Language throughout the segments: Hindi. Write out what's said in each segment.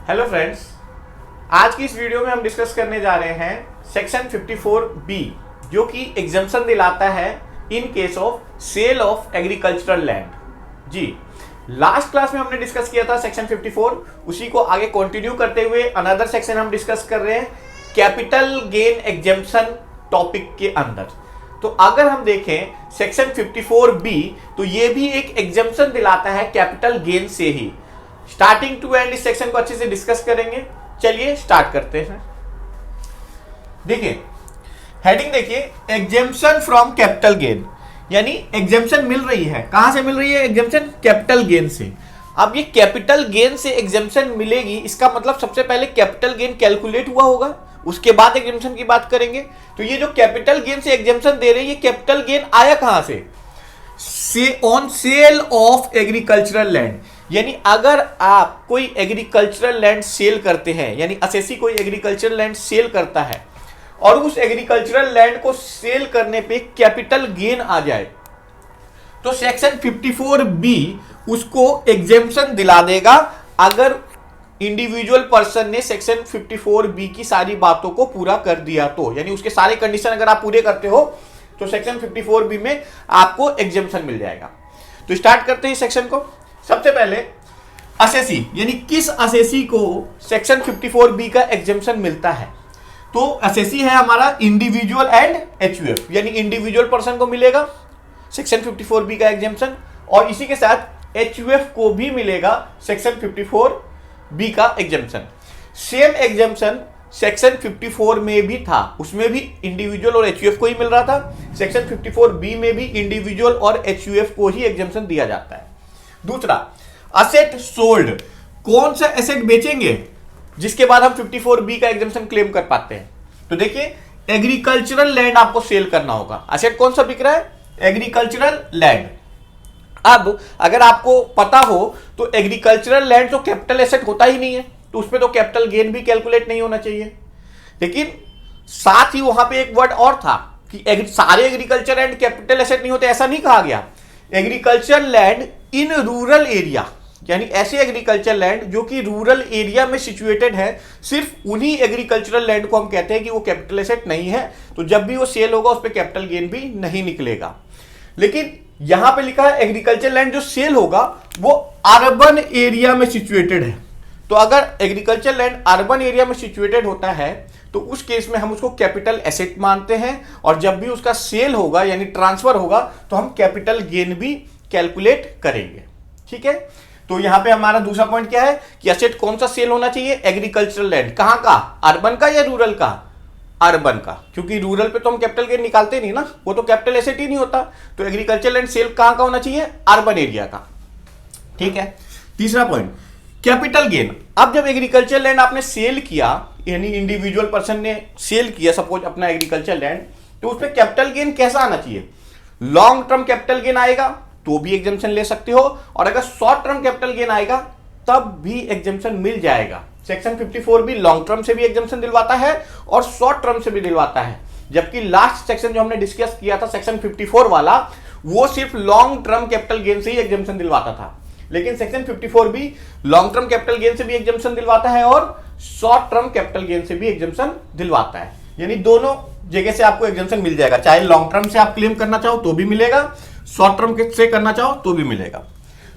हेलो फ्रेंड्स, आज की इस वीडियो में हम डिस्कस करने जा रहे हैं सेक्शन 54B जो कि एग्जम्पशन दिलाता है in case of sale of agricultural land. जी, लास्ट क्लास में हमने डिस्कस किया था सेक्शन 54, उसी को आगे कंटिन्यू करते हुए अनदर सेक्शन हम डिस्कस कर रहे हैं कैपिटल गेन एग्जम्पशन टॉपिक के अंदर। तो अगर हम देखें सेक्शन 54B तो ये भी एक एग्जम्पशन दिलाता है कैपिटल गेन से ही। स्टार्टिंग टू एंड इस सेक्शन को अच्छे से डिस्कस करेंगे। चलिए स्टार्ट करते हैं। देखिए हेडिंग, देखिए एग्जम्पशन फ्रॉम कैपिटल गेन, यानी एग्जम्पशन मिल रही है। कहां से मिल रही है एग्जम्पशन? कैपिटल गेन से। अब ये कैपिटल गेन से एग्जम्पशन मिलेगी, इसका मतलब सबसे पहले कैपिटल गेन कैलकुलेट हुआ होगा, उसके बाद एग्जम्पशन की बात करेंगे। तो ये जो कैपिटल गेन से एग्जम्पशन दे रहे हैं, ये कैपिटल गेन आया कहां से on sale of agricultural land. यानी अगर आप कोई एग्रीकल्चरल लैंड सेल करते हैं, यानी असेसी कोई एग्रीकल्चरल लैंड सेल करता है और उस एग्रीकल्चरल लैंड को सेल करने पे कैपिटल गेन आ जाए, तो सेक्शन 54B उसको एग्जेम्पशन दिला देगा अगर इंडिविजुअल पर्सन ने सेक्शन 54B की सारी बातों को पूरा कर दिया तो। यानी उसके सारे कंडीशन अगर आप पूरे करते हो तो सेक्शन 54B में आपको एग्जेम्पशन मिल जाएगा। तो स्टार्ट करते हैं सेक्शन को। सबसे पहले असेसी, यानी किस असेसी को सेक्शन 54B का एग्जेम्पशन मिलता है? तो असेसी है हमारा इंडिविजुअल एंड एचयूएफ, यानी इंडिविजुअल पर्सन को मिलेगा सेक्शन 54B का एग्जेम्पशन, और इसी के साथ एचयूएफ को भी मिलेगा सेक्शन 54B का एग्जेम्पशन। सेम एग्जेम्पशन सेक्शन 54 में भी था, उसमें भी इंडिविजुअल और एचयूएफ को ही मिल रहा था। सेक्शन 54B में भी इंडिविजुअल और एचयूएफ को ही एग्जेम्पशन दिया जाता है। दूसरा, असेट सोल्ड, कौन सा एसेट बेचेंगे जिसके बाद हम 54B का एग्जेम्पशन क्लेम कर पाते हैं? तो देखिए एग्रीकल्चरल लैंड आपको सेल करना होगा। एसेट कौन सा बिक रहा है? Agricultural land. अब अगर आपको पता हो तो एग्रीकल्चरल लैंड तो कैपिटल एसेट होता ही नहीं है, तो उसमें तो कैपिटल गेन भी कैलकुलेट नहीं होना चाहिए। लेकिन साथ ही वहां पे एक वर्ड और था कि सारे एग्रीकल्चर लैंड कैपिटल एसेट नहीं होते, ऐसा नहीं कहा गया। Agriculture land in rural area, यानी ऐसे एग्रीकल्चर लैंड जो कि रूरल एरिया में सिचुएटेड है, सिर्फ उन्हीं एग्रीकल्चरल लैंड को हम कहते हैं कि वो कैपिटल एसेट नहीं है। तो जब भी वो सेल होगा उस पर कैपिटल गेन भी नहीं निकलेगा। लेकिन यहां पे लिखा है एग्रीकल्चर लैंड जो सेल होगा वो अर्बन एरिया में सिचुएटेड है। तो अगर एग्रीकल्चर लैंड अर्बन एरिया में सिचुएटेड होता है तो उस केस में हम उसको कैपिटल एसेट मानते हैं, और जब भी उसका सेल होगा यानी ट्रांसफर होगा तो हम कैपिटल गेन भी कैलकुलेट करेंगे। ठीक है, तो यहां पे हमारा दूसरा पॉइंट क्या है कि एसेट कौन सा सेल होना चाहिए? Agricultural land. कहां का? अर्बन का या रूरल का? अर्बन का, क्योंकि रूरल पे तो हम कैपिटल गेन निकालते नहीं ना, वो तो कैपिटल एसेट ही नहीं होता। तो एग्रीकल्चर लैंड सेल कहां का होना चाहिए? अर्बन एरिया का। ठीक है, तीसरा पॉइंट कैपिटल गेन। अब जब एग्रीकल्चर लैंड आपने सेल किया, यानी इंडिविजुअल पर्सन ने सेल किया सपोज अपना एग्रीकल्चर लैंड, तो उस पर कैपिटल गेन कैसा आना चाहिए? लॉन्ग टर्म कैपिटल गेन आएगा तो भी एग्जेम्पशन ले सकते हो, और अगर शॉर्ट टर्म कैपिटल गेन आएगा तब भी एग्जेम्पशन मिल जाएगा। सेक्शन 54B लॉन्ग टर्म से भी एग्जेम्पशन दिलवाता है और शॉर्ट टर्म से भी दिलवाता है, जबकि लास्ट सेक्शन जो हमने डिस्कस किया था सेक्शन 54 वाला, वो सिर्फ लॉन्ग टर्म कैपिटल गेन से ही एग्जेम्पशन दिलवाता था। लेकिन section 54B long term capital gain से भी एग्जेम्पशन दिलवाता है और शॉर्ट टर्म कैपिटल गेन से भी एग्जेम्पशन दिलवाता है। यानी दोनों जगह से आपको एग्जेम्पशन मिल जाएगा, चाहे लॉन्ग टर्म से आप क्लेम करना चाहो तो भी मिलेगा, शॉर्ट टर्म से करना चाहो तो भी मिलेगा।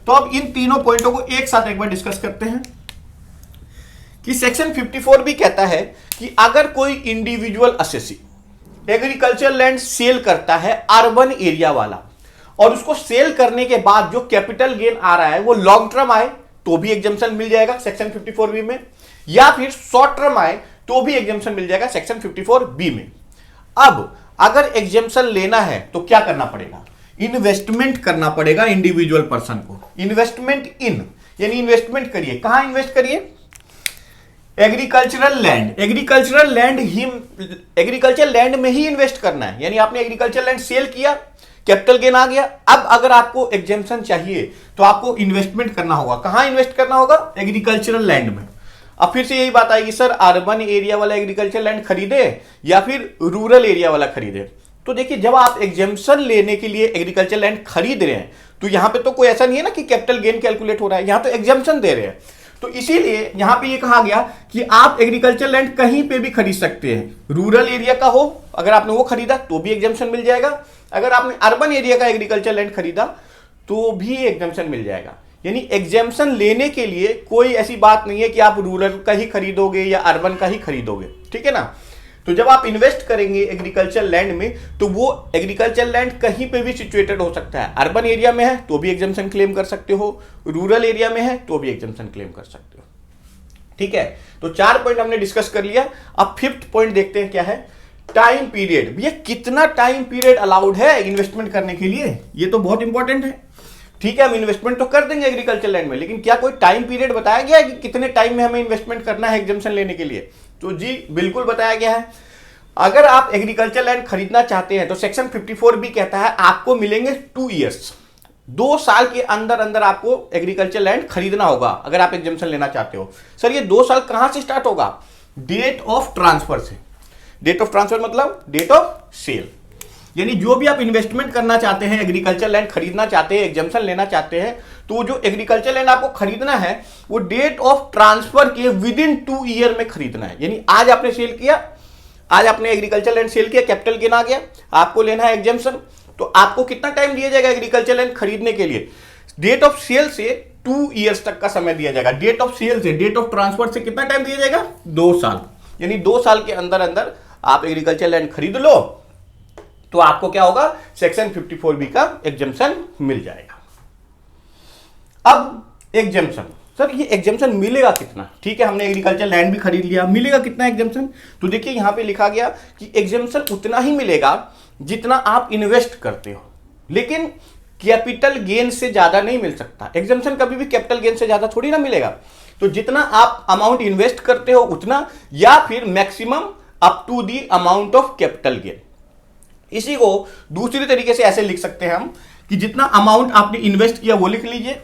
तो अब इन तीनों पॉइंटों को एक साथ एक बार डिस्कस करते हैं कि सेक्शन 54B कहता है कि अगर कोई individual assessee agriculture land sale करता है अर्बन एरिया वाला, और उसको सेल करने के बाद जो कैपिटल गेन आ रहा है वो लॉन्ग टर्म आए तो भी एग्जेम्पशन मिल जाएगा सेक्शन 54B में, या फिर शॉर्ट टर्म आए तो भी एग्जेम्पशन मिल जाएगा सेक्शन 54B में। अब अगर एग्जेम्पशन लेना है तो क्या करना पड़ेगा? इन्वेस्टमेंट करना पड़ेगा इंडिविजुअल पर्सन को। इन्वेस्टमेंट इन, यानी इन्वेस्टमेंट करिए। कहां इन्वेस्ट करिए? Agricultural land. एग्रीकल्चर लैंड में ही इन्वेस्ट करना है। यानी आपने एग्रीकल्चर लैंड सेल किया, कैपिटल गेन आ गया, अब अगर आपको एग्जेम्पशन चाहिए तो आपको इन्वेस्टमेंट करना होगा। कहां इन्वेस्ट करना होगा? एग्रीकल्चरल लैंड में। अब फिर से यही बात आएगी, सर अर्बन एरिया वाला एग्रीकल्चर लैंड खरीदे या फिर रूरल एरिया वाला खरीदे? तो देखिए, जब आप एग्जेम्पशन लेने के लिए एग्रीकल्चर लैंड खरीद रहे हैं तो यहां पे तो कोई ऐसा नहीं है ना कि कैपिटल गेन कैलकुलेट हो रहा है, यहां तो एग्जेम्पशन दे रहे हैं। तो इसीलिए यहां पे ये कहा गया कि आप एग्रीकल्चर लैंड कहीं पे भी खरीद सकते हैं। रूरल एरिया का हो, अगर आपने वो खरीदा तो भी एग्जम्पशन मिल जाएगा, अगर आपने अर्बन एरिया का एग्रीकल्चर लैंड खरीदा तो भी एग्जम्पशन मिल जाएगा। यानी एग्जम्पशन लेने के लिए कोई ऐसी बात नहीं है कि आप रूरल का ही खरीदोगे या अर्बन का ही खरीदोगे, ठीक है ना। तो जब आप इन्वेस्ट करेंगे एग्रीकल्चर लैंड में तो वो एग्रीकल्चर लैंड कहीं पे भी सिचुएटेड हो सकता है। अर्बन एरिया में है तो भी एग्जम्पशन क्लेम कर सकते हो, रूरल एरिया में है तो भी एग्जम्पशन क्लेम कर सकते हो, ठीक है। तो 4 पॉइंट हमने डिस्कस कर लिया। अब 5th पॉइंट देखते हैं क्या है, टाइम पीरियड। भैया कितना टाइम पीरियड अलाउड है इन्वेस्टमेंट करने के लिए, ये तो बहुत इंपॉर्टेंट है। ठीक है, हम इन्वेस्टमेंट तो कर देंगे एग्रीकल्चर लैंड में, लेकिन क्या कोई टाइम पीरियड बताया गया है कि कितने टाइम में हमें इन्वेस्टमेंट करना है एग्जम्पशन लेने के लिए? तो जी बिल्कुल बताया गया है। अगर आप एग्रीकल्चर लैंड खरीदना चाहते हैं तो सेक्शन 54B कहता है आपको मिलेंगे 2 ईयर्स, 2 साल के अंदर अंदर आपको एग्रीकल्चर लैंड खरीदना होगा अगर आप एग्जम्पशन लेना चाहते हो। सर ये 2 साल कहां से स्टार्ट होगा? डेट ऑफ ट्रांसफर से। डेट ऑफ ट्रांसफर मतलब डेट ऑफ सेल। यानी जो भी आप इन्वेस्टमेंट करना चाहते हैं, एग्रीकल्चर लैंड खरीदना चाहते हैं, एग्जम्पशन लेना चाहते हैं, तो जो एग्रीकल्चर लैंड आपको खरीदना है वो डेट ऑफ ट्रांसफर के विदिन 2 ईयर में खरीदना है। यानी आज आपने सेल किया, आज आपने एग्रीकल्चर लैंड सेल किया, कैपिटल गेन आ गया, आपको लेना है एग्जम्पशन, तो आपको कितना टाइम दिया जाएगा एग्रीकल्चर लैंड खरीदने के लिए? डेट ऑफ सेल से 2 ईयर्स तक का समय दिया जाएगा। डेट ऑफ सेल से, डेट ऑफ ट्रांसफर से कितना टाइम दिया जाएगा? 2 साल। यानी 2 साल के अंदर अंदर आप एग्रीकल्चर लैंड खरीद लो तो आपको क्या होगा? सेक्शन 54B का एग्जम्पशन मिल जाएगा। अब एग्जम्पशन, सर ये एग्जम्पशन मिलेगा कितना? ठीक है, हमने एग्रीकल्चर लैंड भी खरीद लिया, मिलेगा कितना एग्जम्पशन? तो देखिए यहां पे लिखा गया कि एग्जम्पशन उतना ही मिलेगा जितना आप इन्वेस्ट करते हो, लेकिन कैपिटल गेन से ज्यादा नहीं मिल सकता। एग्जम्पशन कभी भी कैपिटल गेन से ज्यादा थोड़ी ना मिलेगा। तो जितना आप अमाउंट इन्वेस्ट करते हो उतना, या फिर maximum up to the amount of capital gain. इसी को दूसरी तरीके से ऐसे लिख सकते हैं हम कि जितना अमाउंट आपने इन्वेस्ट किया वो लिख लीजिए,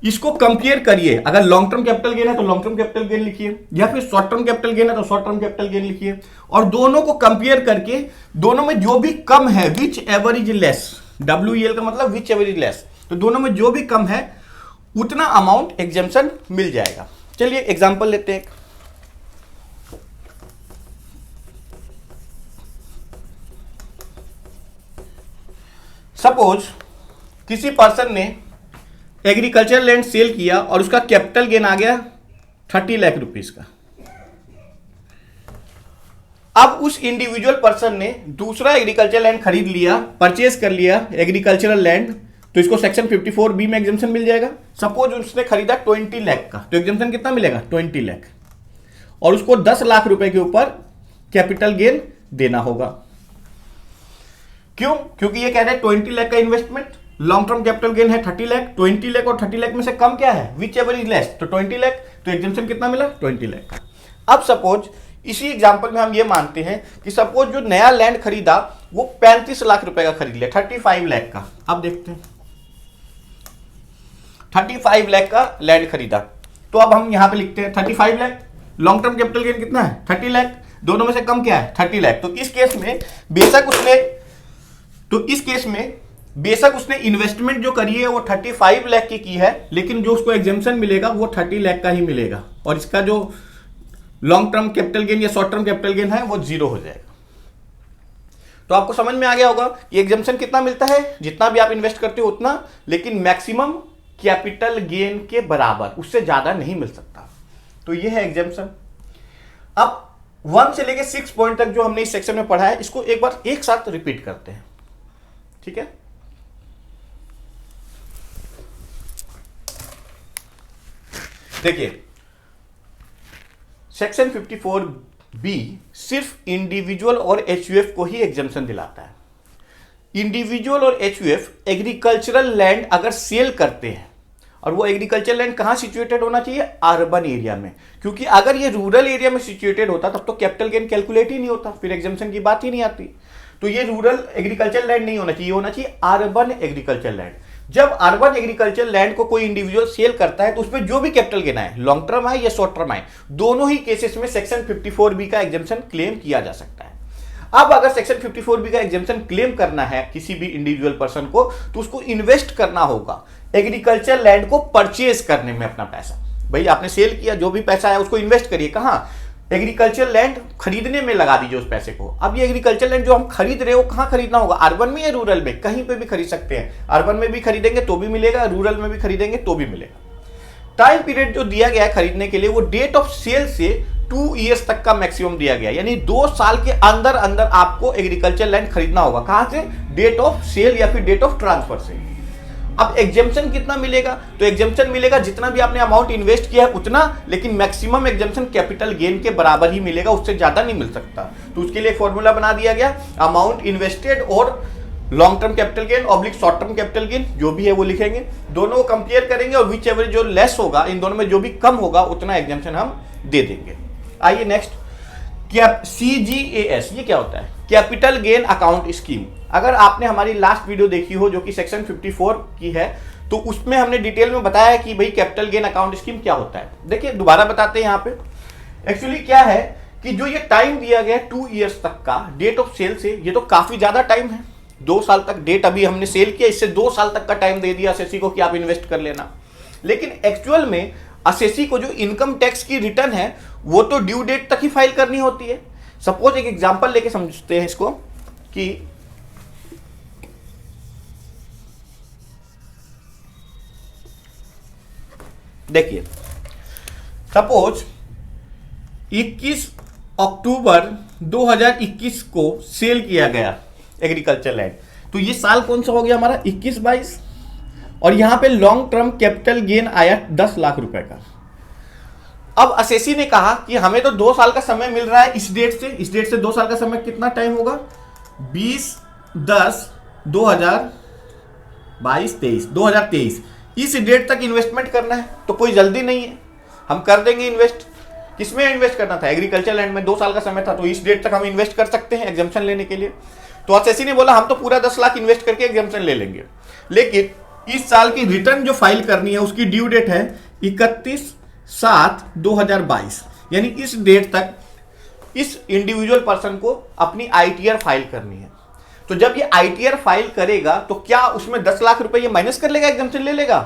इसको कंपेयर करिए। अगर लॉन्ग टर्म कैपिटल गेन है तो लॉन्ग टर्म कैपिटल गेन लिखिए, या फिर शॉर्ट टर्म कैपिटल गेन है तो शॉर्ट टर्म कैपिटल गेन लिखिए, और दोनों को कंपेयर करके दोनों में जो भी कम है, which ever is less, WEL का मतलब विच एवर इज लेस, तो दोनों में जो भी कम है उतना अमाउंट एग्जम्पशन मिल जाएगा। चलिए एग्जांपल लेते हैं। सपोज किसी पर्सन ने एग्रीकल्चर लैंड सेल किया और उसका कैपिटल गेन आ गया 30 लाख रुपीस का। अब उस इंडिविजुअल पर्सन ने दूसरा एग्रीकल्चर लैंड खरीद लिया, परचेज कर लिया एग्रीकल्चरल लैंड, तो इसको सेक्शन 54B में एग्जम्पशन मिल जाएगा। सपोज उसने खरीदा 20 लाख का, तो एग्जम्पशन कितना मिलेगा? 20 लाख, और उसको 10 लाख रुपए के ऊपर कैपिटल गेन देना होगा। क्यों? क्योंकि ये कह रहे हैं 20 लाख का investment, long term capital gain है 30 लाख, 20 लाख और 30 लाख में से कम क्या है? विच एवर इज लेस, तो 20 लाख, तो एग्जम्पशन कितना मिला? 20 लाख। अब सपोज इसी एग्जांपल में हम ये मानते हैं कि सपोज जो नया लैंड खरीदा वो 35 लाख रुपए का खरीद लिया, 35 लाख का। अब देखते हैं 35 लाख का लैंड खरीदा, तो अब हम यहां पे लिखते हैं 35 lakh, long term capital gain कितना है? 30 लाख, दोनों में से कम क्या है? 30 लाख। तो इस केस में बेशक उसने इन्वेस्टमेंट जो करी है वो 35 लाख की है, लेकिन जो उसको एग्जम्पशन मिलेगा वो 30 लाख का ही मिलेगा, और इसका जो लॉन्ग टर्म कैपिटल गेन या शॉर्ट टर्म कैपिटल गेन है वो 0 हो जाएगा। तो आपको समझ में आ गया होगा कि एग्जम्पशन कितना मिलता है? जितना भी आप इन्वेस्ट करते हो उतना, लेकिन मैक्सिमम कैपिटल गेन के बराबर, उससे ज्यादा नहीं मिल सकता। तो ये है एग्जम्पशन। अब 1 से लेकर 6 पॉइंट तक जो हमने इस सेक्शन में पढ़ा है, इसको एक बार एक साथ रिपीट करते हैं, ठीक है। देखिए सेक्शन 54B सिर्फ इंडिविजुअल और HUF को ही एग्जम्पशन दिलाता है। इंडिविजुअल और HUF एग्रीकल्चरल लैंड अगर सेल करते हैं, और वो एग्रीकल्चर लैंड कहां सिचुएटेड होना चाहिए? अर्बन एरिया में, क्योंकि अगर ये रूरल एरिया में सिचुएटेड होता तब तो कैपिटल गेन कैलकुलेट ही नहीं होता, फिर एग्जम्पशन की बात ही नहीं आती। तो ये रूरल एग्रीकल्चर लैंड नहीं होना चाहिए, होना चाहिए अर्बन एग्रीकल्चर लैंड। जब अर्बन एग्रीकल्चर लैंड को कोई इंडिविजुअल सेल करता है तो उसमें जो भी कैपिटल गेन आए, लॉन्ग टर्म आए या शॉर्ट टर्म आए, दोनों ही केसेस में सेक्शन 54B का एग्जम्पशन क्लेम किया जा सकता है। अब अगर सेक्शन 54B का एग्जम्पशन क्लेम करना है किसी भी इंडिविजुअल पर्सन को, तो उसको इन्वेस्ट करना होगा एग्रीकल्चर लैंड को परचेज करने में अपना पैसा। भाई आपने सेल किया, जो भी पैसा है उसको इन्वेस्ट करिए। कहाँ? एग्रीकल्चर लैंड खरीदने में लगा दीजिए उस पैसे को। अब ये एग्रीकल्चर लैंड जो हम खरीद रहे हो कहाँ खरीदना होगा? अर्बन में या रूरल में? कहीं पे भी खरीद सकते हैं। अर्बन में भी खरीदेंगे तो भी मिलेगा, रूरल में भी खरीदेंगे तो भी मिलेगा। टाइम पीरियड जो दिया गया है खरीदने के लिए वो डेट ऑफ सेल से 2 ईयर्स तक का मैक्सिमम दिया गया है, यानी 2 साल के अंदर अंदर आपको एग्रीकल्चर लैंड खरीदना होगा। कहां से? डेट ऑफ सेल या फिर डेट ऑफ ट्रांसफर से। अब एग्जेम्पशन कितना मिलेगा? तो एग्जेम्पशन मिलेगा जितना भी आपने अमाउंट इन्वेस्ट किया है उतना, लेकिन मैक्सिमम एग्जेम्पशन कैपिटल गेन के बराबर ही मिलेगा, उससे ज्यादा नहीं मिल सकता। तो उसके लिए फॉर्मूला बना दिया गया, अमाउंट इन्वेस्टेड और long term capital gain oblique short term capital gain, जो भी है वो लिखेंगे, दोनों को कंपेयर करेंगे और विच एवर जो लेस होगा, इन दोनों में जो भी कम होगा उतना एग्जेम्पशन हम दे देंगे। आइए नेक्स्ट, CGAS ये क्या होता है? Capital gain account scheme. अगर आपने हमारी लास्ट वीडियो देखी हो जो कि सेक्शन 54 की है, तो उसमें हमने डिटेल में बताया कि भाई कैपिटल गेन अकाउंट स्कीम क्या होता है। देखिए दोबारा बताते हैं यहाँ पे। एक्चुअली क्या है कि जो ये टाइम दिया गया 2 ईयर्स तक का डेट ऑफ सेल से, ये तो काफी ज्यादा टाइम है। 2 साल तक डेट अभी हमने सेल किया, इससे 2 साल तक का टाइम दे दिया एसएससी को कि आप इन्वेस्ट कर लेना। लेकिन एक्चुअल में एसएससी को जो इनकम टैक्स की रिटर्न है वो तो ड्यू डेट तक ही फाइल करनी होती है। सपोज एक एग्जांपल लेके समझते हैं इसको कि देखिए सपोज 21 अक्टूबर 2021 को सेल किया गया एग्रीकल्चर लैंड, तो ये साल कौन सा हो गया हमारा? 21-22। और यहां पे लॉन्ग टर्म कैपिटल गेन आया 10 लाख रुपए का। अब एसएससी ने कहा कि हमें तो 2 साल का समय मिल रहा है इस डेट से 2 साल का समय कितना टाइम होगा? 2023 इस डेट तक इन्वेस्टमेंट करना है, तो कोई जल्दी नहीं है, हम कर देंगे इन्वेस्ट। किसमें इन्वेस्ट करना था? एग्रीकल्चर लैंड में। 2 साल का समय था तो इस डेट तक हम इन्वेस्ट कर सकते हैं एग्जाम्पशन लेने के लिए। तो एसएससी ने बोला हम तो पूरा 10 लाख इन्वेस्ट करके एग्जाम्पशन ले लेंगे, लेकिन इस साल की रिटर्न जो फाइल करनी है उसकी ड्यू डेट है 31/7/2022, यानी इस डेट तक इस इंडिविजुअल पर्सन को अपनी आईटीआर फाइल करनी है। तो जब ये आईटीआर फाइल करेगा तो क्या उसमें 10 लाख रुपए ये माइनस कर लेगा, एग्जाम्पशन ले लेगा?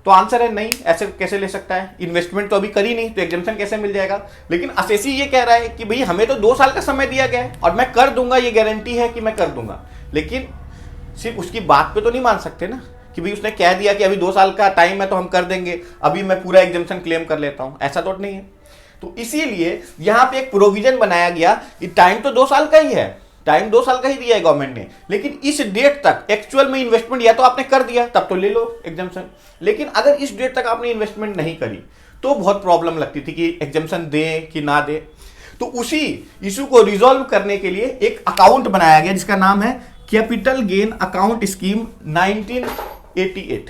तो आंसर है नहीं, ऐसे कैसे ले सकता है? इन्वेस्टमेंट तो अभी करी नहीं, तो एग्जाम्पशन कैसे मिल जाएगा? लेकिन एसएससी ये कह रहा है कि भाई हमें तो 2 साल का समय दिया गया है और मैं कर दूंगा, ये गारंटी है कि मैं कर दूंगा। लेकिन सिर्फ उसकी बात पे तो नहीं मान सकते ना कि भाई उसने कह दिया कि अभी 2 साल का टाइम है तो हम कर देंगे, अभी मैं पूरा एग्जाम्पशन क्लेम कर लेता हूं, ऐसा तो नहीं है। तो इसीलिए यहां पे एक प्रोविजन बनाया गया कि टाइम तो 2 साल का ही है, टाइम 2 साल का ही दिया है गवर्नमेंट ने, लेकिन इस डेट तक एक्चुअल में इन्वेस्टमेंट या तो आपने कर दिया तब तो ले लो एग्जाम्पशन, लेकिन अगर इस डेट तक आपने इन्वेस्टमेंट नहीं करी तो बहुत प्रॉब्लम लगती थी कि एग्जाम्पशन दे कि ना दे। तो उसी इशू को रिजॉल्व करने के लिए एक अकाउंट बनाया गया जिसका नाम है कैपिटल गेन अकाउंट स्कीम 1988।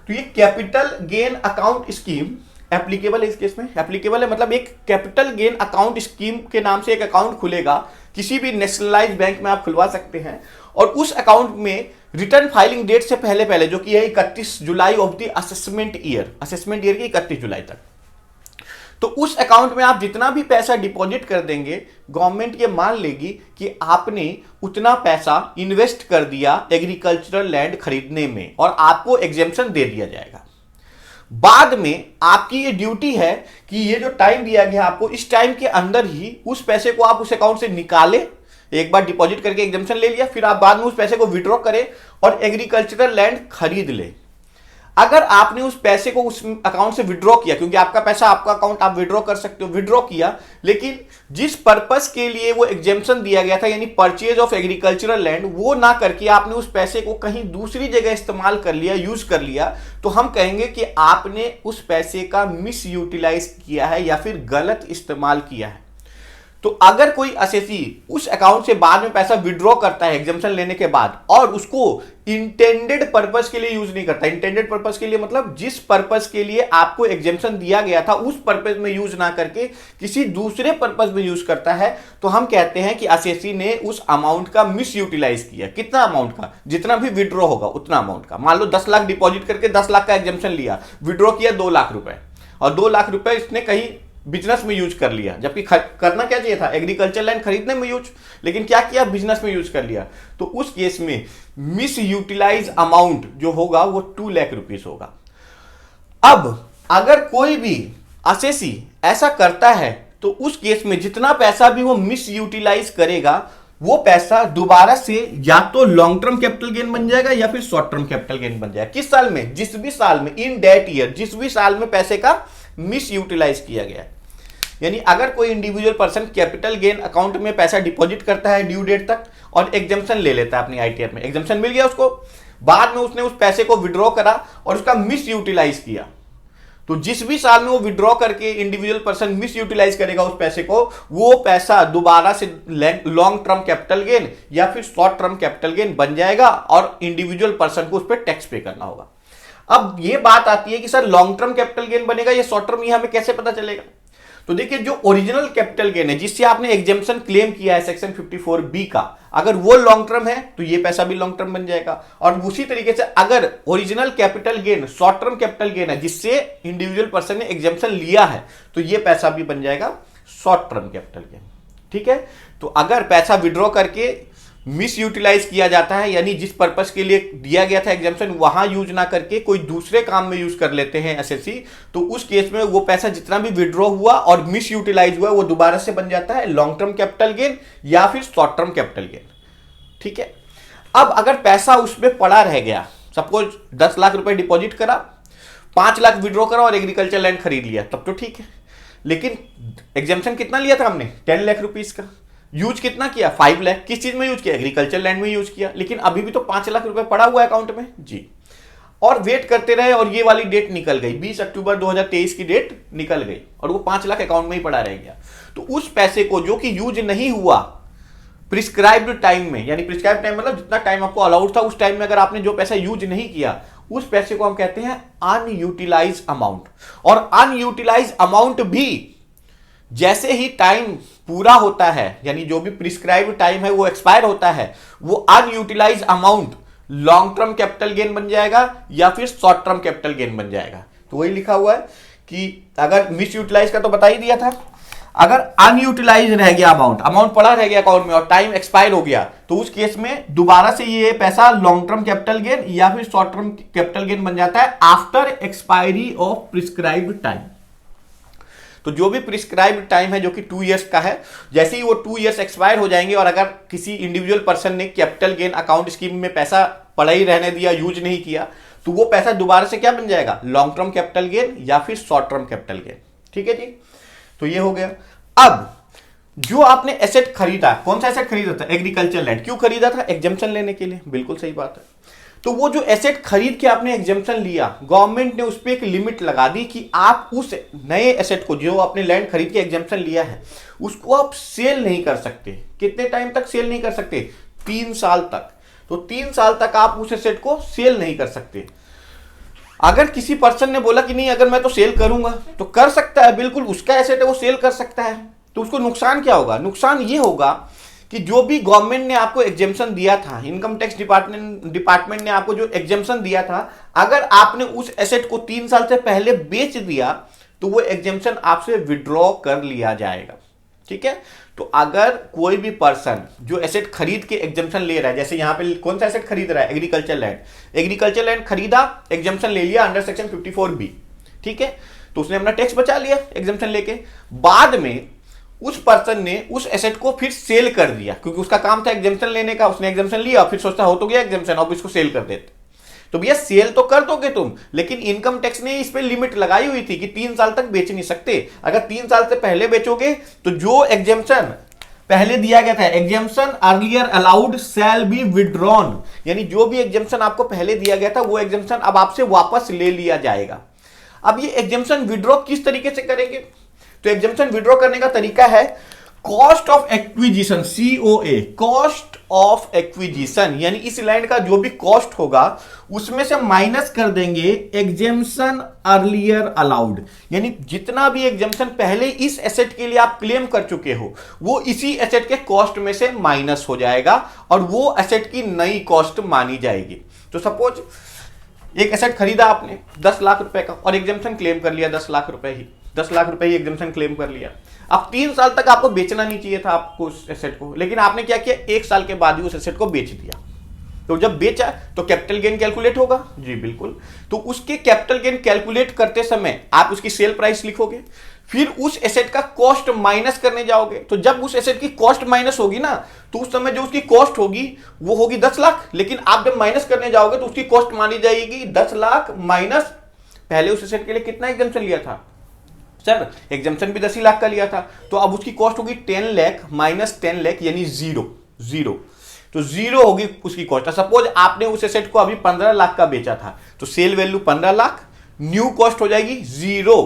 तो ये capital gain account scheme applicable है इस केस में। एप्लीकेबल है मतलब एक कैपिटल गेन अकाउंट स्कीम के नाम से एक अकाउंट खुलेगा, किसी भी नेशनलाइज्ड बैंक में आप खुलवा सकते हैं, और उस अकाउंट में रिटर्न फाइलिंग डेट से पहले पहले जो कि है 31 July of the assessment year की 31 जुलाई तक, तो उस अकाउंट में आप जितना भी पैसा डिपॉजिट कर देंगे गवर्नमेंट ये मान लेगी कि आपने उतना पैसा इन्वेस्ट कर दिया एग्रीकल्चरल लैंड खरीदने में और आपको एग्जेम्पशन दे दिया जाएगा। बाद में आपकी ये ड्यूटी है कि ये जो टाइम दिया गया आपको, इस टाइम के अंदर ही उस पैसे को आप उस अकाउंट से निकाले, एक बार डिपॉजिट करके एग्जेम्पशन ले लिया, फिर आप बाद में उस पैसे को विड्रॉ करें और एग्रीकल्चरल लैंड खरीद ले। अगर आपने उस पैसे को उस अकाउंट से विड्रॉ किया, क्योंकि आपका पैसा आपका अकाउंट आप विड्रॉ कर सकते हो, विड्रॉ किया, लेकिन जिस पर्पस के लिए वो एग्जेम्पशन दिया गया था यानी परचेज ऑफ एग्रीकल्चरल लैंड, वो ना करके आपने उस पैसे को कहीं दूसरी जगह इस्तेमाल कर लिया, यूज कर लिया, तो हम कहेंगे कि आपने उस पैसे का मिस यूटिलाइज किया है या फिर गलत इस्तेमाल किया है। तो अगर कोई एसएससी उस अकाउंट से बाद में पैसा विड्रॉ करता है एग्जाम्पशन लेने के बाद और उसको इंटेंडेड पर्पस के लिए यूज नहीं करता, इंटेंडेड पर्पस के लिए मतलब जिस पर्पस के लिए आपको एग्जाम्पशन दिया गया था उस पर्पस में यूज ना करके किसी दूसरे पर्पस में यूज करता है, तो हम कहते हैं कि एसएससी ने उस अमाउंट का मिस यूटिलाइज किया। कितना अमाउंट का? जितना भी विड्रॉ होगा उतना अमाउंट का। मान लो 10 लाख डिपॉजिट करके 10 लाख का एग्जाम्पशन लिया, विड्रॉ किया 2 लाख रुपए, और 2 लाख रुपए इसने कहीं बिजनेस में यूज कर लिया, जबकि करना क्या चाहिए था? एग्रीकल्चर लैंड खरीदने में यूज, लेकिन क्या किया? बिजनेस में यूज कर लिया। तो उस केस में मिस यूटिलाइज अमाउंट जो होगा वो 2 लाख रुपीस होगा। अब अगर कोई भी असेसी ऐसा करता है तो उस केस में जितना पैसा भी वो मिस यूटिलाइज करेगा वो पैसा दोबारा से या तो लॉन्ग टर्म कैपिटल गेन बन जाएगा या फिर शॉर्ट टर्म कैपिटल गेन बन जाएगा। किस साल में? जिस भी साल में, इन दैट ईयर, जिस भी साल में पैसे का मिस यूटिलाइज किया गया। यानी अगर कोई individual person capital gain account में पैसा डिपॉजिट करता है ड्यू डेट तक और एग्जाम्पशन ले लेता है अपनी आईटीआर में, एग्जाम्पशन मिल गया उसको, बाद में उसने उस पैसे को विड्रॉ करा और उसका मिस यूटिलाइज किया, तो जिस भी साल में वो विड्रॉ करके इंडिविजुअल पर्सन मिस यूटिलाइज करेगा उस पैसे को, वो पैसा दोबारा से लॉन्ग टर्म कैपिटल गेन या फिर शॉर्ट टर्म कैपिटल गेन बन जाएगा और इंडिविजुअल पर्सन को उस पर टैक्स पे करना होगा। अब ये बात आती है कि sir long term capital gain बनेगा या शॉर्ट टर्म, ये हमें कैसे पता चलेगा? तो देखिए, जो ओरिजिनल कैपिटल गेन है जिससे आपने एग्जेम्पशन क्लेम किया है सेक्शन 54B का, अगर वो लॉन्ग टर्म है तो ये पैसा भी लॉन्ग टर्म बन जाएगा। और उसी तरीके से अगर original capital gain short term capital gain है जिससे इंडिविजुअल पर्सन ने एग्जेम्पशन लिया है तो ये पैसा भी बन जाएगा शॉर्ट टर्म कैपिटल गेन। ठीक है, तो अगर पैसा विड्रॉ करके मिस यूटिलाइज किया जाता है, यानी जिस पर्पस के लिए दिया गया था एग्जाम्पशन वहां यूज ना करके कोई दूसरे काम में यूज कर लेते हैं एसएससी, तो उस केस में वो पैसा जितना भी विड्रॉ हुआ और मिस यूटिलाइज हुआ वो दोबारा से बन जाता है लॉन्ग टर्म कैपिटल गेन या फिर शॉर्ट टर्म कैपिटल गेन। ठीक है, अब अगर पैसा उसमें पड़ा रह गया, सपोज 10 लाख रुपए डिपॉजिट करा, 5 लाख विड्रॉ करा और एग्रीकल्चर लैंड खरीद लिया, तब तो ठीक है। लेकिन एग्जाम्पशन कितना लिया था हमने? 10 लाख रुपीज का। यूज कितना किया? 5 लाख। किस चीज में यूज किया? एग्रीकल्चर लैंड में यूज किया। लेकिन अभी भी तो 5 लाख रुपए पड़ा हुआ है अकाउंट में जी। और वेट करते रहे और ये वाली डेट निकल गई, 20 अक्टूबर 2023 की डेट निकल गई और वो 5 लाख अकाउंट में ही पड़ा रह गया। तो उस पैसे को जो कि यूज नहीं हुआ प्रिस्क्राइब्ड टाइम में, यानी प्रिस्क्राइब्ड टाइम मतलब जितना टाइम आपको अलाउड था उस टाइम में अगर आपने जो पैसा यूज नहीं किया, उस पैसे को हम कहते हैं अनयूटिलाइज अमाउंट। और अनयूटिलाइज अमाउंट भी जैसे ही टाइम पूरा होता है, यानी जो भी प्रिस्क्राइब्ड टाइम है वो एक्सपायर होता है, वो unutilise amount long term capital gain बन जाएगा या फिर शॉर्ट टर्म कैपिटल गेन बन जाएगा। तो वही लिखा हुआ है कि अगर मिस यूटिलाइज का तो बता ही दिया था, अगर अनयूटिलाइज रह गया अमाउंट पड़ा रह गया अकाउंट में और टाइम एक्सपायर हो गया, तो उस केस में दोबारा से ये पैसा लॉन्ग टर्म कैपिटल गेन या फिर शॉर्ट टर्म कैपिटल गेन बन जाता है after expiry of prescribed time. तो जो भी प्रिस्क्राइब्ड टाइम है जो कि 2 इयर्स का है, जैसे ही वो 2 इयर्स एक्सपायर हो जाएंगे और अगर किसी इंडिविजुअल पर्सन ने कैपिटल गेन अकाउंट स्कीम में पैसा पड़ा ही रहने दिया, यूज नहीं किया, तो वो पैसा दोबारा से क्या बन जाएगा? लॉन्ग टर्म कैपिटल गेन या फिर शॉर्ट टर्म कैपिटल गेन। ठीक है जी, तो ये हो गया। अब जो आपने एसेट खरीदा, कौन सा एसेट खरीदा था? Agriculture land. क्यों खरीदा था? एग्जाम्पशन लेने के लिए। बिल्कुल सही बात है। तो वो जो एसेट खरीद के आपने एग्जाम्पशन लिया, गवर्नमेंट ने उस पर एक लिमिट लगा दी कि आप उस नए एसेट को, जो आपने लैंड खरीद के एग्जाम्पशन लिया है, उसको आप सेल नहीं कर सकते। कितने टाइम तक सेल नहीं कर सकते? 3 साल तक। तो 3 साल तक आप उस एसेट को सेल नहीं कर सकते। अगर किसी पर्सन ने बोला कि नहीं अगर मैं तो सेल करूंगा, तो कर सकता है, बिल्कुल उसका एसेट है वो सेल कर सकता है। तो उसको नुकसान क्या होगा? नुकसान ये होगा कि जो भी गवर्नमेंट ने आपको एग्जेम्पशन दिया था, इनकम टैक्स डिपार्टमेंट ने आपको जो एग्जेम्पशन दिया था, अगर आपने उस एसेट को 3 साल से पहले बेच दिया तो वो एग्जेम्पशन आपसे विड्रॉ कर लिया जाएगा। ठीक है, तो अगर कोई भी पर्सन जो एसेट खरीद के एग्जेम्पशन ले रहा है, जैसे यहां पे कौन सा एसेट खरीद रहा है? एग्रीकल्चर लैंड खरीदा, एग्जेम्पशन ले लिया अंडर सेक्शन 54B। ठीक है, तो उसने अपना टैक्स बचा लिया एग्जेम्पशन लेके। बाद में उस पर्सन ने उस एसेट को फिर सेल कर दिया, क्योंकि उसका काम था एग्जेम्पशन लेने का, उसने एग्जेम्पशन लिया, फिर सोचता हो तो गया एग्जेम्पशन, अब इसको सेल कर देते। तो भैया सेल तो कर दोगे तुम, लेकिन इनकम टैक्स ने इस पे लिमिट लगाई हुई थी कि 3 साल तक बेच नहीं सकते। अगर 3 साल से पहले बेचोगे तो जो एग्जेम्पशन पहले दिया गया था, exemption earlier allowed shall be withdrawn, यानी जो भी एग्जेम्पशन आपको पहले दिया गया था वो एग्जेम्पशन अब आपसे वापस ले लिया जाएगा। अब ये एग्जेम्पशन विड्रॉ किस तरीके से करेंगे? तो एग्जेम्पशन विड्रॉ करने का तरीका है cost of acquisition, COA, cost of acquisition, यानी इस लैंड का जो भी कॉस्ट होगा उसमें से माइनस कर देंगे एग्जेम्पशन अर्लियर अलाउड, यानी जितना भी एग्जेम्पशन पहले इस एसेट के लिए आप क्लेम कर चुके हो वो इसी एसेट के कॉस्ट में से माइनस हो जाएगा और वो एसेट की नई कॉस्ट मानी जाएगी। तो सपोज एक एसेट खरीदा आपने 10 लाख रुपए का और एग्जेम्पशन क्लेम कर लिया 10 लाख रुपए ही एग्जेम्पशन क्लेम कर लिया। अब 3 साल तक आपको बेचना नहीं चाहिए था आपको उस एसेट को, लेकिन आपने क्या किया? 1 साल के बाद ही उस एसेट को बेच दिया। तो जब बेचा तो कैपिटल गेन कैलकुलेट होगा, जी बिल्कुल। तो उसके कैपिटल गेन कैलकुलेट करते समय आप उसकी सेल प्राइस लिखोगे, फिर उस एसेट का कॉस्ट माइनस करने जाओगे। तो जब उस एसेट की कॉस्ट माइनस होगी ना, तो उस समय जो उसकी कॉस्ट होगी वो होगी 10 लाख, लेकिन आप जब माइनस करने जाओगे तो उसकी कॉस्ट मानी जाएगी 10 लाख माइनस पहले उस एसेट के लिए कितना एग्जम्पशन लिया था सर, एग्जम्पशन भी 10 ही लाख का लिया था। तो अब उसकी कॉस्ट होगी 10 लाख माइनस 10 लाख यानी जीरो। तो जीरो होगी उसकी कॉस्ट। सपोज आपने उस एसेट को अभी 15 लाख का बेचा था, तो sale value 15 lakh, new cost हो जाएगी जीरो,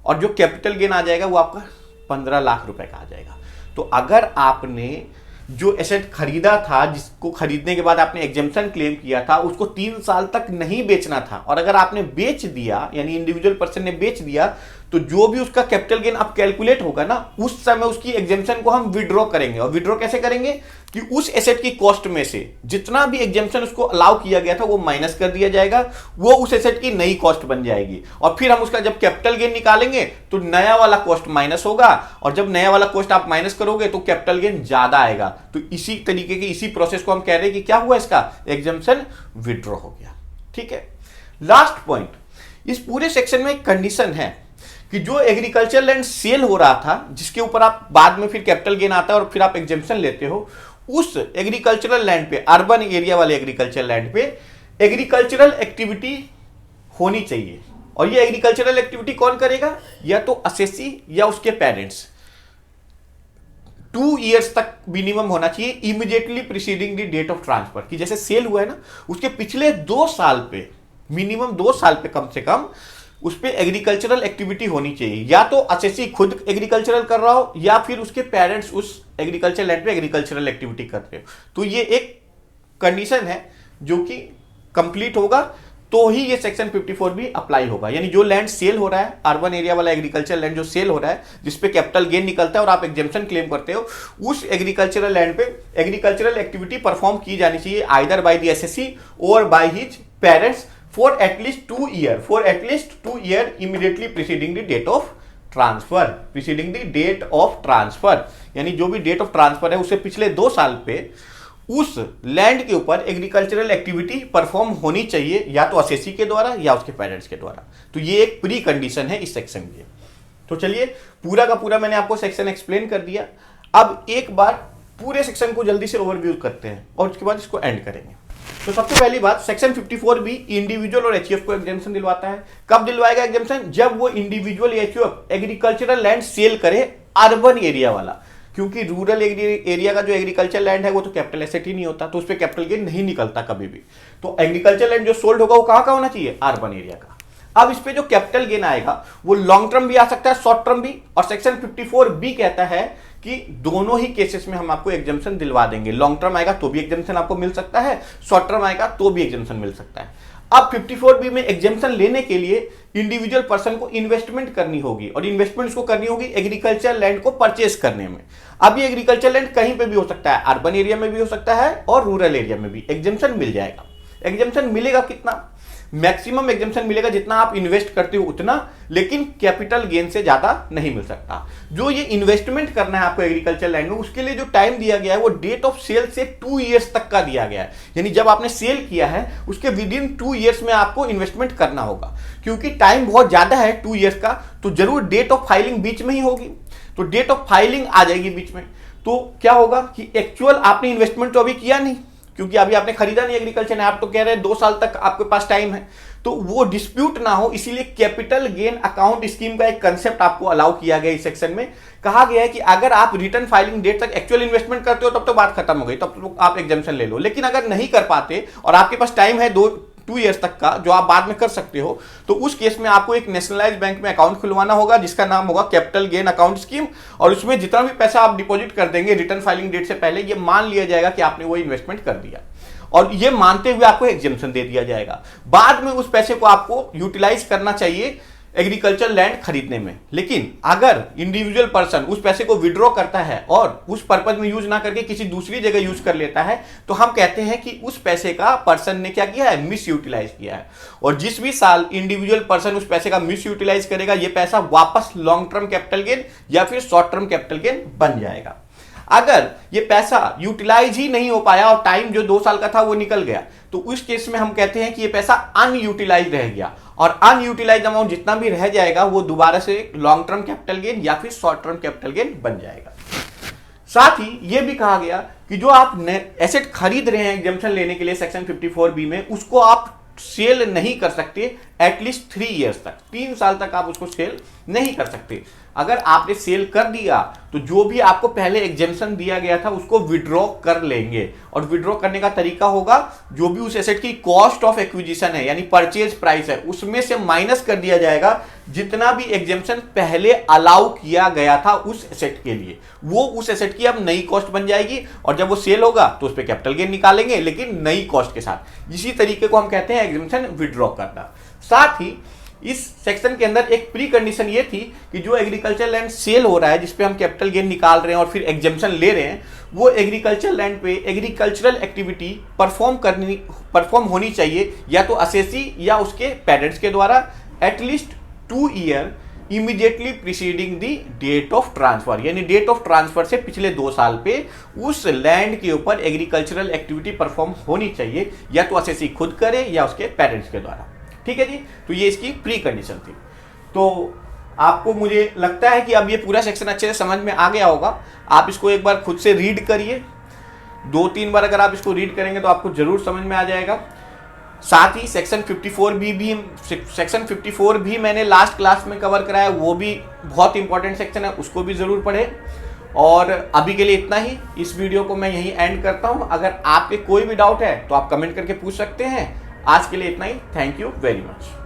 और जो कैपिटल गेन आ जाएगा वो आपका 15 लाख रुपए का आ जाएगा। तो अगर आपने जो एसेट खरीदा था, जिसको खरीदने के बाद आपने एग्जेम्पशन क्लेम किया था, उसको 3 साल तक नहीं बेचना था, और अगर आपने बेच दिया यानी इंडिविजुअल पर्सन ने बेच दिया, तो जो भी उसका कैपिटल गेन अब कैलकुलेट होगा ना, उस समय उसकी एग्जेम्पशन को हम विड्रॉ करेंगे। और विड्रॉ कैसे करेंगे कि उस एसेट की कॉस्ट में से जितना भी एग्जेम्पशन उसको अलाउ किया गया था वो माइनस कर दिया जाएगा, वो उस एसेट की नई कॉस्ट बन जाएगी। और फिर हम उसका जब कैपिटल गेन निकालेंगे तो नया वाला कॉस्ट माइनस होगा, और जब नया वाला कॉस्ट आप माइनस करोगे तो कैपिटल गेन ज्यादा आएगा। तो इसी तरीके की इसी प्रोसेस को हम कह रहे हैं कि क्या हुआ, इसका एग्जेम्पशन विड्रॉ हो गया। ठीक है, लास्ट पॉइंट, इस पूरे सेक्शन में एक कंडीशन है कि जो एग्रीकल्चर लैंड सेल हो रहा था, जिसके ऊपर आप बाद में फिर कैपिटल गेन आता है और फिर आप एग्जेम्पशन लेते हो, उस एग्रीकल्चरल लैंड पे, अर्बन एरिया वाले एग्रीकल्चर लैंड पे एग्रीकल्चरल एक्टिविटी होनी चाहिए। और ये एग्रीकल्चरल एक्टिविटी कौन करेगा, या तो असेसी या उसके पेरेंट्स। 2 ईयर्स तक मिनिमम होना चाहिए immediately preceding the date of transfer, कि जैसे सेल हुआ है ना, उसके पिछले 2 साल पे, मिनिमम 2 साल पे कम से कम उस पर एग्रीकल्चरल एक्टिविटी होनी चाहिए। या तो असेसी खुद एग्रीकल्चरल कर रहा हो, या फिर उसके पेरेंट्स उस एग्रीकल्चर लैंड पे एग्रीकल्चरल एक्टिविटी कर रहे हो। तो ये एक कंडीशन है जो कि कंप्लीट होगा तो ही ये सेक्शन 54 भी अप्लाई होगा। यानी जो लैंड सेल हो रहा है, अर्बन एरिया वाला एग्रीकल्चर लैंड जो सेल हो रहा है, जिसपे कैपिटल गेन निकलता है और आप एग्जेम्पशन क्लेम करते हो, उस एग्रीकल्चरल लैंड पे एग्रीकल्चरल एक्टिविटी परफॉर्म की जानी चाहिए आइदर बाय द एसएससी और by his parents for at least 2 year immediately preceding the date of transfer, यानी जो भी डेट ऑफ ट्रांसफर है उससे पिछले 2 साल पे उस लैंड के ऊपर एग्रीकल्चरल एक्टिविटी परफॉर्म होनी चाहिए, या तो असेसी के द्वारा या उसके पेरेंट्स के द्वारा। तो ये एक प्री कंडीशन है इस सेक्शन की। तो चलिए, पूरा का पूरा मैंने आपको सेक्शन एक्सप्लेन कर दिया। अब एक बार पूरे सेक्शन को जल्दी से ओवरव्यू करते हैं और उसके बाद इसको एंड करेंगे। तो सबसे पहली बात, सेक्शन 54 भी इंडिविजुअल और एचयूएफ को एग्जेम्पशन दिलवाता है। कब दिलवाएगा एग्जेम्पशन, जब वो individual HUF agricultural land sale करे अर्बन एरिया वाला, क्योंकि रूरल एरिया का जो एग्रीकल्चर लैंड है वो तो कैपिटल एसेट ही नहीं होता, तो उस पर कैपिटल गेन नहीं निकलता कभी भी। तो एग्रीकल्चर लैंड जो सोल्ड होगा वो कहां का होना चाहिए, अर्बन एरिया का। अब इस पे जो कैपिटल गेन आएगा वो लॉन्ग टर्म भी आ सकता है, शॉर्ट टर्म भी, और सेक्शन 54 बी कहता है कि दोनों ही केसेस में हम आपको एग्जेम्पशन दिलवा देंगे। लॉन्ग टर्म आएगा तो भी एग्जेम्पशन आपको मिल सकता है, शॉर्ट टर्म आएगा तो भी एग्जेम्पशन मिल सकता है। अब 54 बी में एग्जेम्पशन लेने के लिए इंडिविजुअल पर्सन को इन्वेस्टमेंट करनी होगी, और इन्वेस्टमेंट उसको करनी होगी एग्रीकल्चर लैंड को परचेस करने में। अब ये एग्रीकल्चर लैंड कहीं पे भी हो सकता है, अर्बन एरिया में भी हो सकता है और रूरल एरिया में भी एग्जेम्पशन मिल जाएगा। एग्जेम्पशन मिलेगा कितना, मैक्सिमम एग्जेम्पशन मिलेगा जितना आप इन्वेस्ट करते हो उतना, लेकिन कैपिटल गेन से ज्यादा नहीं मिल सकता। जो ये इन्वेस्टमेंट करना है आपको एग्रीकल्चर लैंड में, उसके लिए जो टाइम दिया गया है वो डेट ऑफ सेल से 2 ईयर्स तक का दिया गया है। यानी जब आपने सेल किया है उसके विद इन 2 ईयर्स में आपको इन्वेस्टमेंट करना होगा। क्योंकि टाइम बहुत ज्यादा है 2 ईयर्स का, तो जरूर डेट ऑफ फाइलिंग बीच में ही होगी। तो डेट ऑफ फाइलिंग आ जाएगी बीच में, तो क्या होगा कि एक्चुअल आपने इन्वेस्टमेंट तो अभी किया नहीं, क्योंकि अभी आपने खरीदा नहीं एग्रीकल्चर, आप तो कह रहे हैं 2 साल तक आपके पास टाइम है, तो वो डिस्प्यूट ना हो, इसीलिए कैपिटल गेन अकाउंट स्कीम का एक कंसेप्ट आपको अलाउ किया गया इस सेक्शन में। कहा गया है कि अगर आप रिटर्न फाइलिंग डेट तक एक्चुअल इन्वेस्टमेंट करते हो तब तो बात खत्म हो गई, तब तो आप एग्जेम्पशन ले लो। लेकिन अगर नहीं कर पाते और आपके पास टाइम है 2 ईयर्स तक का, जो आप बाद में कर सकते हो, तो उस केस में आपको एक नेशनलाइज्ड बैंक में अकाउंट खुलवाना होगा जिसका नाम होगा कैपिटल गेन अकाउंट स्कीम। और उसमें जितना भी पैसा आप डिपॉजिट कर देंगे रिटर्न फाइलिंग डेट से पहले, ये मान लिया जाएगा कि आपने वो इन्वेस्टमेंट कर दिया, और ये मानते हुए आपको एग्जेम्पशन दे दिया जाएगा। बाद में उस पैसे को आपको यूटिलाइज करना चाहिए एग्रीकल्चर लैंड खरीदने में। लेकिन अगर इंडिविजुअल पर्सन उस पैसे को विड्रॉ करता है और उस पर्पज में यूज ना करके किसी दूसरी जगह यूज कर लेता है, तो हम कहते हैं कि उस पैसे का पर्सन ने क्या किया है, मिस यूटिलाइज किया है। और जिस भी साल इंडिविजुअल पर्सन उस पैसे का मिस यूटिलाइज करेगा, ये पैसा वापस लॉन्ग टर्म कैपिटल गेन या फिर शॉर्ट टर्म कैपिटल गेन बन जाएगा। अगर ये पैसा यूटिलाइज ही नहीं हो पाया और टाइम जो 2 साल का था वो निकल गया, तो उस केस में हम कहते हैं कि ये पैसा अनयूटिलाइज रह गया, और अनयूटिलाइज अमाउंट जितना भी रह जाएगा वो दोबारा से लॉन्ग टर्म कैपिटल गेन या फिर शॉर्ट टर्म कैपिटल गेन बन जाएगा। साथ ही ये भी कहा गया कि जो आप एसेट खरीद रहे हैं एग्जम्पशन लेने के लिए सेक्शन 54B में, उसको आप सेल नहीं कर सकते एटलीस्ट 3 इयर्स तक, 3 साल तक आप उसको सेल नहीं कर सकते। अगर आपने सेल कर दिया तो जो भी आपको पहले एग्जेम्पशन दिया गया था उसको विड्रॉ कर लेंगे, और विड्रॉ करने का तरीका होगा जो भी उस एसेट की कॉस्ट ऑफ एक्विजिशन है यानी परचेज प्राइस है उसमें से माइनस कर दिया जाएगा जितना भी एग्जेम्पशन पहले अलाउ किया गया था उस एसेट के लिए, वो उस एसेट की अब नई कॉस्ट बन जाएगी, और जब वो सेल होगा तो उस पर कैपिटल गेन निकालेंगे लेकिन नई कॉस्ट के साथ। इसी तरीके को हम कहते हैं एग्जेम्पशन विड्रॉ करना। साथ ही इस सेक्शन के अंदर एक प्री कंडीशन ये थी कि जो एग्रीकल्चर लैंड सेल हो रहा है जिसपे हम कैपिटल गेन निकाल रहे हैं और फिर एग्जेम्पशन ले रहे हैं, वो एग्रीकल्चर लैंड पे एग्रीकल्चरल एक्टिविटी परफॉर्म होनी चाहिए या तो असेसी या उसके पेरेंट्स के द्वारा at least 2 year immediately preceding the date of transfer, यानी डेट ऑफ ट्रांसफर से पिछले 2 साल पे उस लैंड के ऊपर एग्रीकल्चरल एक्टिविटी परफॉर्म होनी चाहिए, या तो असेसी खुद करे या उसके पेरेंट्स के द्वारा। ठीक है जी, तो ये इसकी प्री कंडीशन थी। तो आपको मुझे लगता है कि अब ये पूरा सेक्शन अच्छे से समझ में आ गया होगा। आप इसको एक बार खुद से रीड करिए, 2-3 बार अगर आप इसको रीड करेंगे तो आपको जरूर समझ में आ जाएगा। साथ ही सेक्शन 54 भी मैंने लास्ट क्लास में कवर कराया, वो भी बहुत इंपॉर्टेंट सेक्शन है, उसको भी जरूर पढ़ें। और अभी के लिए इतना ही, इस वीडियो को मैं यहीं एंड करता हूं। अगर आपके कोई भी डाउट है तो आप कमेंट करके पूछ सकते हैं। आज के लिए इतना ही, थैंक यू वेरी मच।